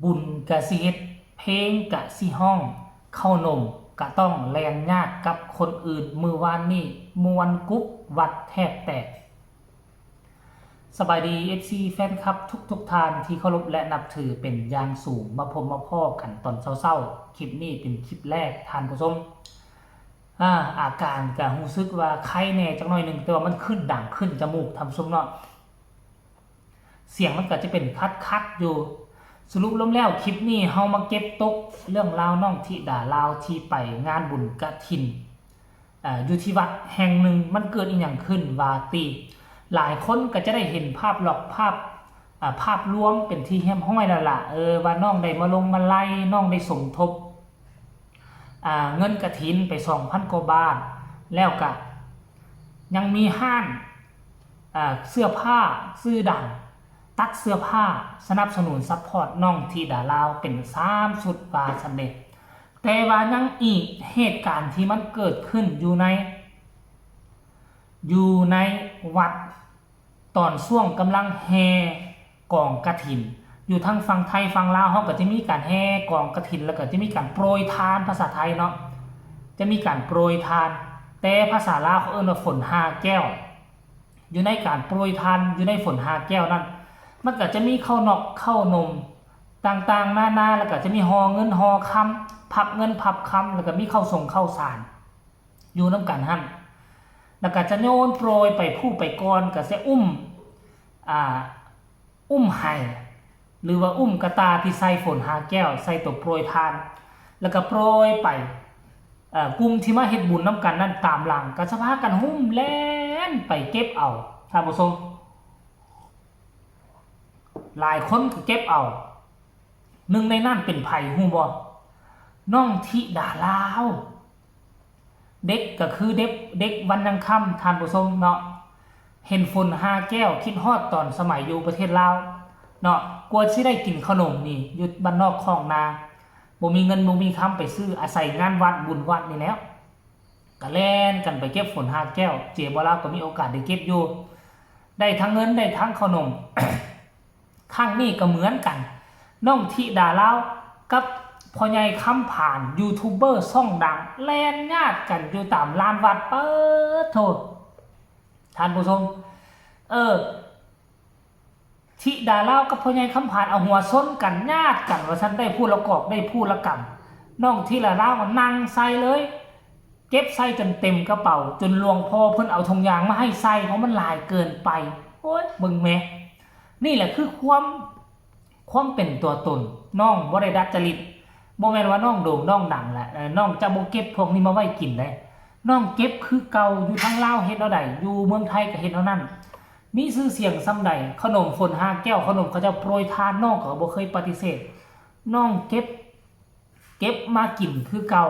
บุญกะสิเฮ็ดเพลงกะสิห้องเข้านมกะต้องแลนยากกับคนอื่นมือวานนี่มวนกุ๊บวัดแทบแตกสบายดี FC แฟนคลับทุกทานที่เคารพและนับถือเป็นอย่างสูงมาพบมาพ่อกันตอนเศร้าๆคลิปนี้เป็นคลิปแรกทานผู้ชมอาการก็รู้สึกว่าไข้แน่จักหน่อยนึงแต่ว่ามันขึ้นดังขึ้นจมูกทำซุมเนาะเสียงมันก็จะเป็นคัดอยู่สรุปล้มแล้วคลิปนี้เฮามาเก็บตกเรื่องราวน้องธิดาลาวที่ไปงานบุญกฐินอยู่ที่วัดแห่งหนึ่งมันเกิดอีหยังขึ้นว่าติหลายคนก็จะได้เห็นภาพหลอกภาพรวมเป็นที่แฮ้มห้อยแล้วล่ะว่าน้องได้มาลงมาไล่น้องได้สมทบเงินกฐินไป 2,000 กว่าบาทแล้วก็ยังมีห้างเสื้อผ้าซื้อดังตัดเสื้อผ้าสนับสนุนซัพพอร์ตน้องธิดาลาวเป็น3ชุดบาทสำเร็จแต่ว่ายังอีกเหตุการณ์ที่มันเกิดขึ้นอยู่ในวัดตอนช่วงกำลังแห่กองกฐินอยู่ทั้งฝั่งไทยฝั่งลาวเขาก็จะมีการแห่กองกฐินแล้วก็จะมีการโปรยทานภาษาไทยเนาะจะมีการโปรยทานแต่ภาษาลาวเขาเอิ้นว่าฝน5 แก้วอยู่ในการโปรยทานอยู่ในฝน5 แก้วนั้นมันก็จะมีข้าวนอกข้าวนมต่างๆนาแล้วก็จะมีห่อเงินห่อคำพับเงินพับคำแล้วก็มีข้าวส่งข้าวสารอยู่น้ำกันหั่นแล้วก็จะโยนโปรยไปผู้ไปก่อนก็จะอุ้มไห้หรือว่าอุ้มกระตาที่ใส่ฝน5 แก้วใส่ตัวโปรยทานแล้วก็โปรยไปกลุ่มที่มาเฮ็ดบุญน้ำกันนั่นตามหลังก็จะพากันหุ้มแล่นไปเก็บเอาท่านผู้ชมหลายคนก็เก็บเอาหนึ่งในนั้นเป็นไผ่ฮู้บ่น้องธิดาลาวเด็กก็คือเด็กวันยังค่ำท่านผู้ชมเนาะเห็นฝน5 แก้วคิดฮอดตอนสมัยอยู่ประเทศลาวเนาะกลัวสิได้กินขนมนี่อยู่บ้านนอกคลองนาบ่มีเงินบ่มีคำไปซื้ออาศัยงานวัดบุญวัดนี่แล้วก็แล่นกันไปเก็บฝน5 แก้วเจ๊บ่ลาวก็มีโอกาสได้เก็บอยู่ได้ทั้งเงินได้ทั้งขนม ข้างนี้ก็เหมือนกันน้องธิดาลาวกับพ่อใหญ่คำผ่านยูทูบเบอร์ช่องดังแล่นญาติกันอยู่ตามลานวัดเปิดโทษท่านผู้ชมธิดาลาวกับพ่อใหญ่คำผ่านเอาหัวซ้นกันญาติกันว่าฉันได้ผู้ละกอบได้ผู้ละกำน้องธิดาลาวนั่งใส่เลยเก็บใส่จนเต็มกระเป๋าจนหลวงพ่อเพิ่นเอาธงยางมาให้ใส่เพราะมันหลายเกินไปโอ๊ยเบิ่งแม่นี่แหละคือความเป็นตัวตนน้องบ่ได้ดัดจริตบ่แม่นว่าน้องโด่งน้องดังแหละน้องจะบ่เก็บพวกนี้มาไว้กินได้น้องเก็บคือเก่าอยู่ทางลาวเฮ็ดเอาได้อยู่เมืองไทยก็เฮ็ดเอานั้นมีชื่อเสียงส่ำใดขนมฝน5 แก้วขนมเขาจะโปรยทานน้องก็บ่เคยปฏิเสธน้องเก็บมากินคือเก่า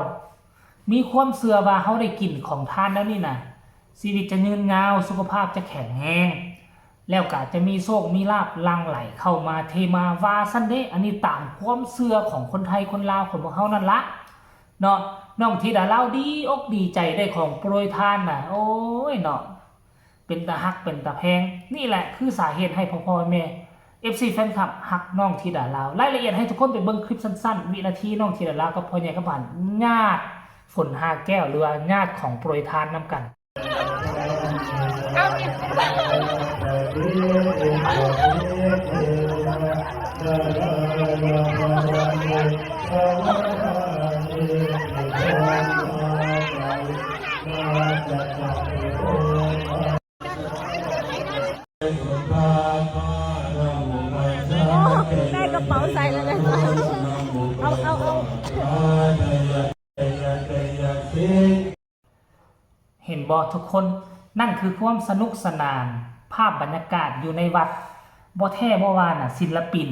มีความเชื่อว่าเฮาได้กินของทานแล้วนี่น่ะชีวิตจะยืนยาวสุขภาพจะแข็งแรงแล้วก็จะมีโชคมีลาภลังไหลเข้ามาเทมาวาซันเดอันนี้ตามความเชื่อของคนไทยคนลาวของพวกเฮานั่นละเนาะน้องธิดาลาวดีอกดีใจได้ของโปรยทานน่ะโอ้ยเนาะเป็นตาฮักเป็นตาแพงนี่แหละคือสาเหตุให้พ่อแม่ FC แฟนคลับฮักน้องธิดาลาวรายละเอียดให้ทุกคนไปเบิ่งคลิปสั้นๆวินาทีน้องธิดาลาวกับพ่อใหญ่กับผ่านญาติฝน5 แก้วหรือว่าญาติของโปรยทานนำกันได้กระเป๋าใส่แล้วนะเอาเห็นบ่ทุกคนนั่นคือความสนุกสนานภาพบรรยากาศอยู่ในวัดบ่แท้บ่ว่าน่ะศิลปิน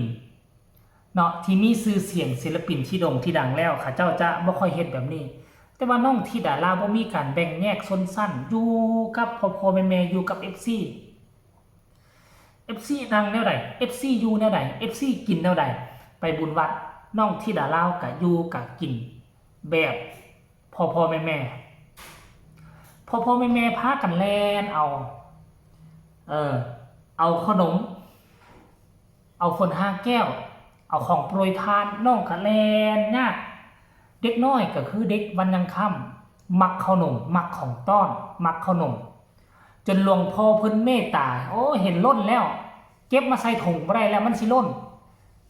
เนาะที่มีชื่อเสียงศิลปินที่โด่งที่ดังแล้วเขาเจ้าจะบ่ค่อยเฮ็ดแบบนี้แต่ว่าน้องธิดาลาวบ่มีการแบ่งแยกชนชั้นอยู่กับพ่อๆแม่ๆอยู่กับ FC นั่งแนวใด FC อยู่แนวใด FC กินแนวใดไปบุญวัดน้องธิดาลาวก็อยู่ก็กินแบบพ่อๆแม่ๆพากันแล่นเอาขนม เอาคนห้าแก้วเอาของโปรยทานน้องกะแลนยากเด็กน้อยก็คือเด็กวันยังค่ำมักขนมมักของต้อนมักขนมจนหลวงพ่อเพิ่นเมตตาโอ้เห็นล้นแล้วเก็บมาใส่ถุงบ่ได้แล้วมันสิล้น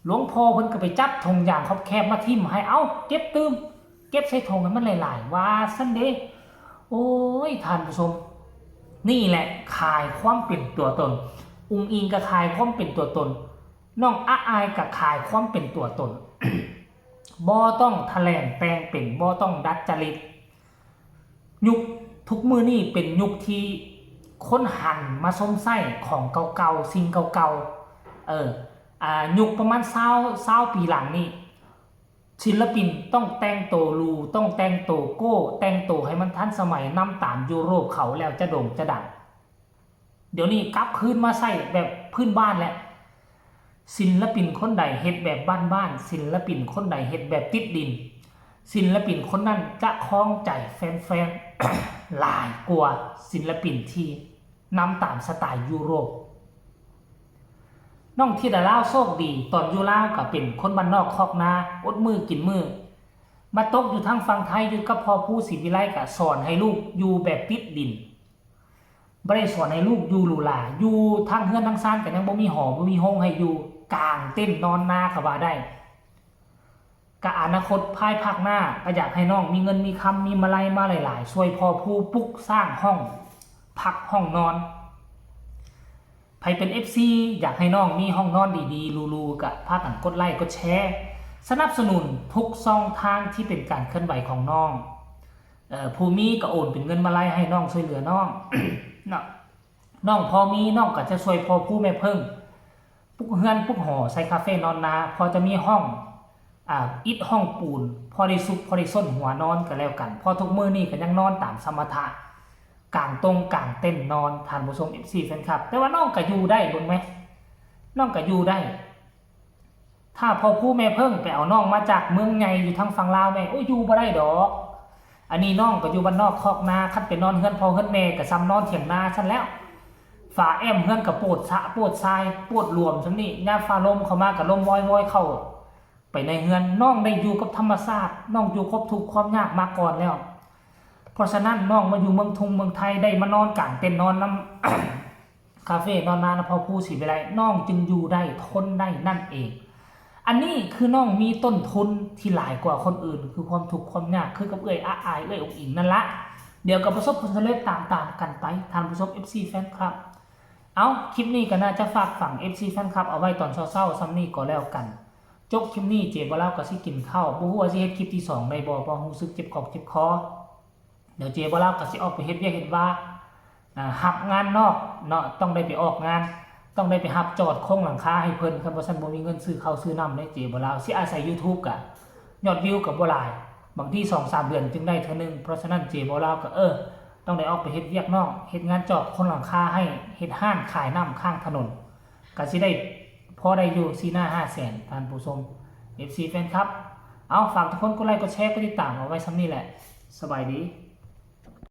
หลวงพ่อเพิ่นก็ไปจับถุงอย่างคับแคบมาทิ่มให้เอาเก็บตืมเก็บใส่ถุงให้มันหลายๆว่าซั่นเด้โอ้ยท่านผู้ชมนี่แหละขายความเป็นตัวตนอุงอิงก็ขายความเป็นตัวตนน้องอาอายก็ขายความเป็นตัวตน บ่ต้องแถลงแปลงเป็นบ่ต้องดัดจริตยุคทุกมือนี่เป็นยุคที่คนหันมาสมไส้ของเก่าๆสิ่งเก่าๆยุคประมาณ20ปีหลังนี่ศิลปินต้องแต่งตัวรูต้องแต่งตัวโก้แต่งตัวให้มันทันสมัยนำตามยุโรปเขาแล้วจะโด่งจะดังเดี๋ยวนี้กลับคืนมาใส่แบบพื้นบ้านแล้วศิลปินคนใดเฮ็ดแบบบ้านๆศิลปินคนใดเฮ็ดแบบติดดินศิลปินคนนั้นจะคล้องใจแฟนๆ หลายกว่าศิลปินที่นำตามสไตล์ยุโรปน้องที่ดาลาวโชคดีตอนอยู่ลาวก็เป็นคนบ้านนอกคอกนาอดมือกินมือมาตกอยู่ทางฝั่งไทยอยู่กับพ่อผู้ศรีวิไลก็สอนให้ลูกอยู่แบบติดดินบ่ได้สอนให้ลูกอยู่หรูหราอยู่ทางเฮือนทางซ่านก็ยังบ่มีหอบ่มีห้องให้อยู่กลางเต้นนอนนาก็ว่าได้ก็อนาคตภายภาคหน้าก็อยากให้น้องมีเงินมีคำมีมาลัยมาหลายๆช่วยพ่อผู้ปลุกสร้างห้องพักห้องนอนใครเป็น FC อยากให้น้องมีห้องนอนดีๆรูๆกับพากันกดไลค์กดแชร์สนับสนุนทุกช่องทางที่เป็นการเคลื่อนไหวของน้องผู้มีก็โอนเป็นเงินมาลัยให้น้องช่วยเหลือน้อง น้องพอมีน้องก็จะช่วยพ่อผู้แม่เพิ่งปุกเฮือนปุกหอใส่คาเฟ่นอนนาพอจะมีห้องอิฐห้องปูนพอได้ซุกพอได้ส้นหัวนอนก็แล้วกันพอทุกมื้อนี้ก็ยังนอนตามสมถะกลางตรงกลางเต้นนอนทานผู้ชม FC แฟนคลับแต่ว่าน้องก็อยู่ได้เบิ่งไหมน้องก็อยู่ได้ถ้าพอผู้แม่เพิ่งไปเอาน้องมาจากเมืองใหญ่อยู่ทางฝั่งลาวแม่โอ้ยอยู่บ่ได้ดอกอันนี้น้องก็อยู่บ้านนอกคอกนาคันไปนอนเฮือนพ่อเฮือนแม่ก็ซ้ำนอนเถียงนาซั่นแล้วฝาแอมเฮือนก็โปวดสะโปวดทรายปวดรวมซั่นนี่ยามฟ้าลมเข้ามาก็ลมวอยๆเข้าไปในเฮือนน้องได้อยู่กับธรรมชาติน้องอยู่ครบทุกความยากมาก่อนแล้วเพราะฉะนั้นน้องมาอยู่เมืองทุ่งเมืองไทยได้มานอนกลางเต็นท์นอนน้ำ คาเฟ่นอนนานะพ่อผู้ศรีวิไลน้องจึงอยู่ได้ทนได้นั่นเองอันนี้คือน้องมีต้นทุนที่หลายกว่าคนอื่นคือความทุกข์ความยากคือกับเอ้ยอาอายเอ้ยอกอิงนั่นละเดี๋ยวกับประสบผลสำเร็จตามกันไปทานประสบ FC แฟนคลับเอาคลิปนี้ก็น่าจะฝากฝั่ง FC แฟนคลับเอาไว้ตอนเช้าๆซ้ำนี้ก็แล้วกันจบคลิปนี้เจ๊บ่เล่าก็สิกินข้าวบ่ฮู้ว่าสิเฮ็ดคลิปที่2ได้บ่เพราะรู้สึกเจ็บคอเดี๋ยวเจ๊บ่เล่าก็สิออกไปเฮ็ดเวียกเฮ็ดว่าหับงานนอกเนาะต้องได้ไปออกงานต้องได้ไปหับจอดโค้งหลังคาให้เพิ่นคันบ่ซั่นบ่มีเงินซื้อข้าวซื้อน้ำได้เจ๊บ่เล่าสิอาศัย YouTube ก็ยอดวิวก็บ่หลายบางที 2-3 เดือนจึงได้เทื่อนึงเพราะฉะนั้นเจ๊บ่เล่าก็ต้องได้ออกไปเฮ็ดเวียกนอกเฮ็ดงานจอดโค้งหลังคาให้เฮ็ดห้านขายน้ำข้างถนนก็สิได้พอได้อยู่4 หน้า 5 แสนท่านผู้ชม FC แฟนครับเอาฝากทุกคนกดไลค์กดแชร์กดติดตามเอาไว้ซ้ำนี้แหละสบายดี